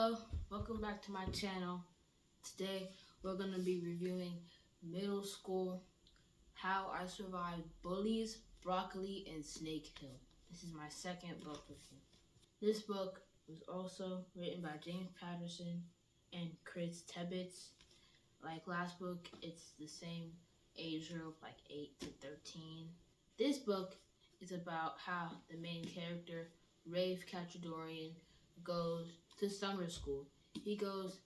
Hello, welcome back to my channel. Today we're going to be reviewing middle school, how I survived Bullies, Broccoli, and Snake Hill. This is my second book review. This book was also written by James Patterson and Chris Tebbets. Like last book, it's the same age group, like 8 to 13. This book is about how the main character, Rafe Cachadorian, goes to summer school. He goes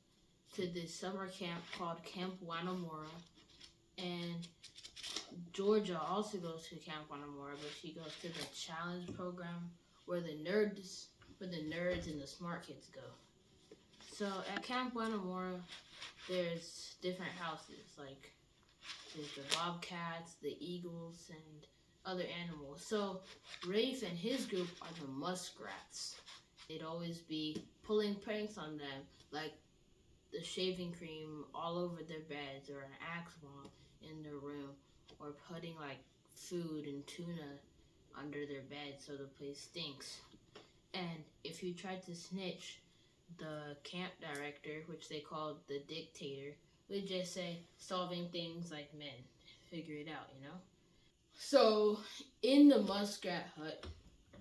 to this summer camp called Camp Wanamora, and Georgia also goes to Camp Wanamora, but she goes to the challenge program where the nerds and the smart kids go. So at Camp Wanamora, there's different houses, like there's the bobcats, the eagles, and other animals. So Rafe and his group are the muskrats. They'd always be pulling pranks on them, like the shaving cream all over their beds, or an axe bomb in their room, or putting like food and tuna under their bed so the place stinks. And if you tried to snitch, the camp director, which they called the dictator, would just say, solving things like men. Figure it out, you know? So, in the muskrat hut,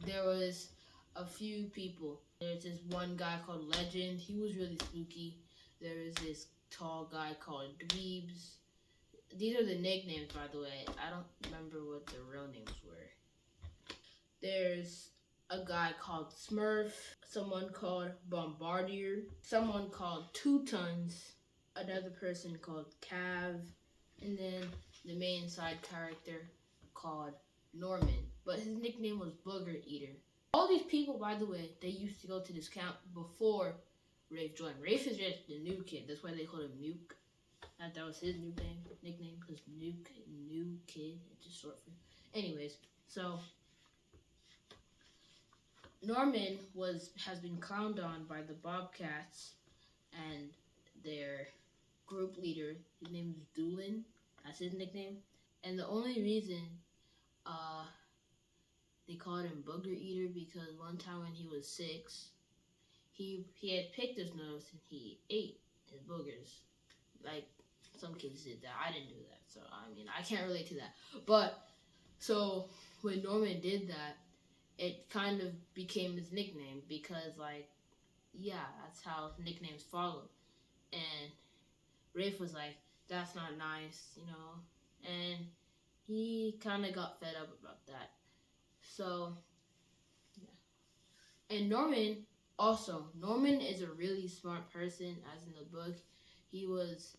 there was a few people. There's this one guy called Legend. He was really spooky. There was this tall guy called Dweebs. These are the nicknames, by the way. I don't remember what their real names were. There's a guy called Smurf, someone called Bombardier, someone called Two Tons, another person called Cav, and then the main side character called Norman, but his nickname was Booger Eater. All these people, by the way, they used to go to this camp before Rafe joined. Rafe is just the new kid. That's why they called him Nuke. That was his nickname, because Nuke, new kid, it's just short for. Anyways, so Norman has been clowned on by the Bobcats and their group leader. His name is Doolin. That's his nickname. And the only reason they called him Booger Eater because one time when he was 6, he had picked his nose and he ate his boogers. Like some kids did that. I didn't do that, so I mean I can't relate to that. But so when Norman did that, it kind of became his nickname because that's how nicknames follow. And Rafe was like, that's not nice, and he kind of got fed up about that. So, yeah. And Norman is a really smart person, as in the book. He was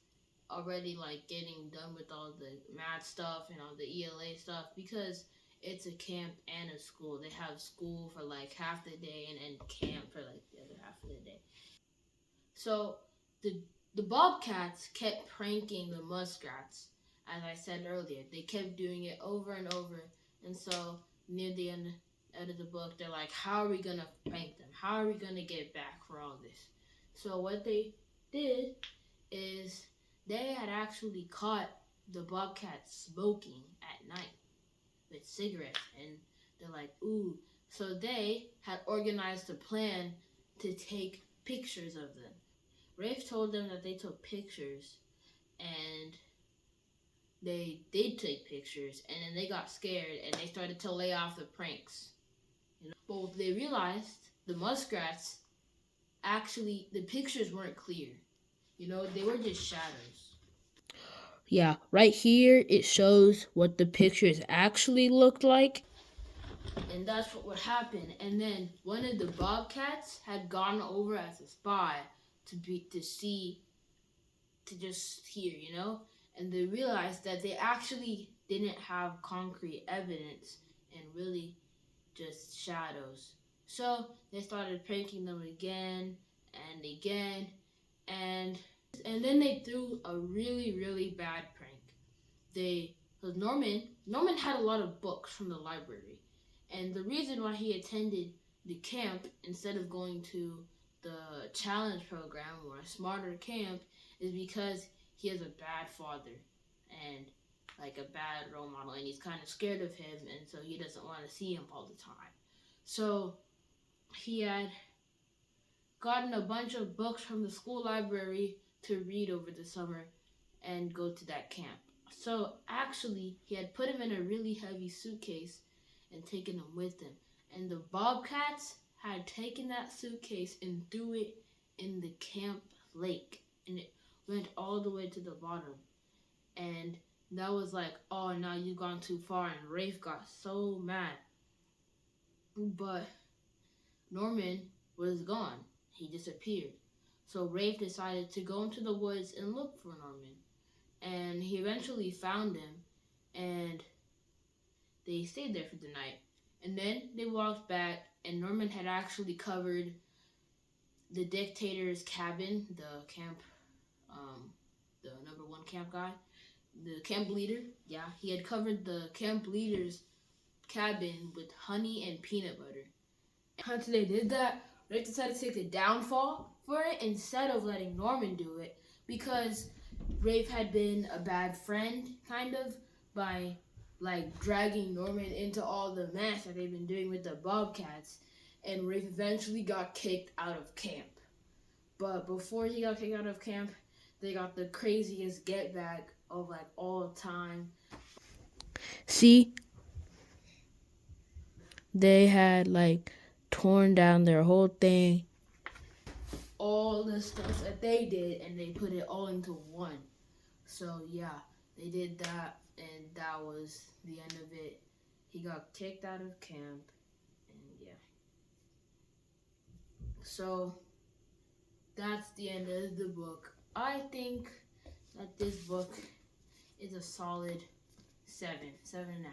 already getting done with all the math stuff and all the ELA stuff because it's a camp and a school. They have school for half the day and camp for the other half of the day. So the Bobcats kept pranking the muskrats, as I said earlier. They kept doing it over and over. And so near the end of the book, they're like, how are we going to prank them? How are we going to get back for all this? So what they did is they had actually caught the Bobcats smoking at night with cigarettes. And they're like, ooh. So they had organized a plan to take pictures of them. Rafe told them that they took pictures, and they did take pictures, and then they got scared, and they started to lay off the pranks. But they realized, the muskrats, actually, the pictures weren't clear. They were just shadows. Yeah, right here, it shows what the pictures actually looked like. And that's what would happen. And then one of the Bobcats had gone over as a spy to just hear, and they realized that they actually didn't have concrete evidence and really just shadows. So they started pranking them again and again, and then they threw a really, really bad prank. Because Norman had a lot of books from the library, and the reason why he attended the camp instead of going to the challenge program or a smarter camp is because he has a bad father and a bad role model, and he's kind of scared of him, and so he doesn't want to see him all the time. So he had gotten a bunch of books from the school library to read over the summer and go to that camp. So actually, he had put him in a really heavy suitcase and taken him with him. And the Bobcats had taken that suitcase and threw it in the camp lake. And it went all the way to the bottom. And that was like, oh, now you've gone too far. And Rafe got so mad. But Norman was gone. He disappeared. So Rafe decided to go into the woods and look for Norman. And he eventually found him, and they stayed there for the night. And then they walked back, and Norman had actually covered the dictator's cabin, the camp, the #1 camp guy, the camp leader. Yeah, he had covered the camp leader's cabin with honey and peanut butter. Once they did that, Rick decided to take the downfall for it instead of letting Norman do it, because Rafe had been a bad friend, kind of, by like dragging Norman into all the mess that they've been doing with the Bobcats, and Rafe eventually got kicked out of camp. But before he got kicked out of camp, they got the craziest get back of like all time. See, they had like torn down their whole thing, all the stuff that they did, and they put it all into one. So yeah, they did that, and that was the end of it. He got kicked out of camp, and yeah. So that's the end of the book. I think that this book is a solid 7.5.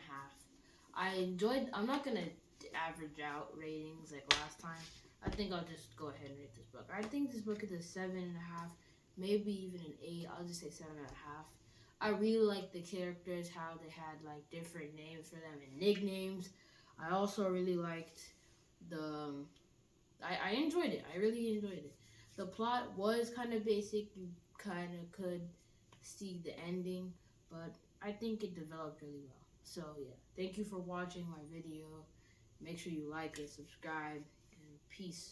I'm not gonna average out ratings like last time. I think I'll just go ahead and rate this book. I think this book is a 7.5, maybe even an 8. I'll just say 7.5. I really like the characters, how they had like different names for them and nicknames. I also really liked the. I enjoyed it. I really enjoyed it. The plot was kind of basic. You kind of could see the ending, but I think it developed really well. So yeah, thank you for watching my video. Make sure you like it, subscribe, and peace.